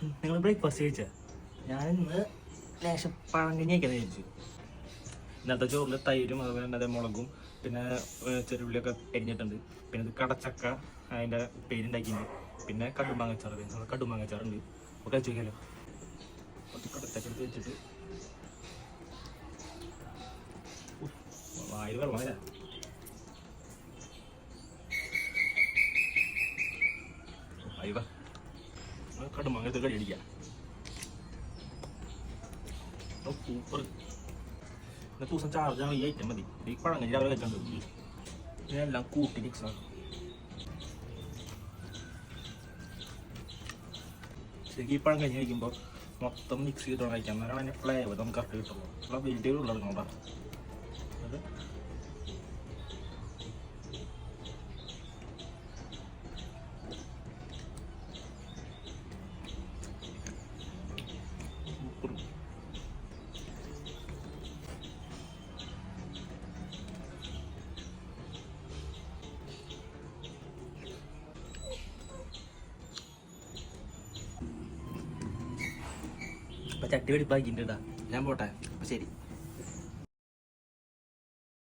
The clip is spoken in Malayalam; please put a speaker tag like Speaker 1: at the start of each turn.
Speaker 1: നിങ്ങൾ ബ്രേക്ക്ഫാസ്റ്റ് കഴിച്ചാൽ ഞാൻ ഇന്ന് ലേശം പഴങ്കഞ്ഞി കഴിക്കാൻ വിചാരിച്ചു. ഇന്നത്തെ ചോറിൽ തൈരും അതുപോലെ തന്നെ മുളകും പിന്നെ ചെറുള്ളിയൊക്കെ എരിഞ്ഞിട്ടുണ്ട്. പിന്നെ ഇത് കടച്ചക്ക അതിൻ്റെ പേരുണ്ടാക്കിയിട്ടുണ്ട്. പിന്നെ കടുമാങ്ങച്ചാറ്, നമ്മൾ കടുമാങ്ങച്ചാറുണ്ട്. അപ്പോൾ കഴിച്ചു വയ്ക്കാമല്ലോ. കുറച്ച് കടച്ചക്ക എടുത്ത് വെച്ചിട്ട് വായിൽ വെള്ളമില്ല. അയവ കടുമാങ്ങ എടുത്ത് കഴിയടിക്കാം. സൂപ്പർ. ഇന്നത്തെ ദിവസം ചാർജാണ് ഈ ഐറ്റം മതി. ഈ പഴങ്കഞ്ഞി രാവിലെ കഴിക്കാൻ ഇതിനെല്ലാം കൂട്ടി മിക്സാണ്. ശരിക്കും ഈ പഴങ്കഞ്ഞി കഴിക്കുമ്പോൾ മൊത്തം മിക്സ് ചെയ്തിട്ട് കഴിക്കാം. എന്നാലാണ് അതിൻ്റെ ഫ്ലേവർ നമുക്ക് കറക്റ്റ് കിട്ടുള്ളൂ. ഉള്ള വെജിറ്റബിൾ ഉള്ളതുകൊണ്ടാണ് അത്. അപ്പം ചട്ടി വെടിപ്പാക്കിയിട്ടാ. ഞാൻ പോട്ടെ. അപ്പം ശരി.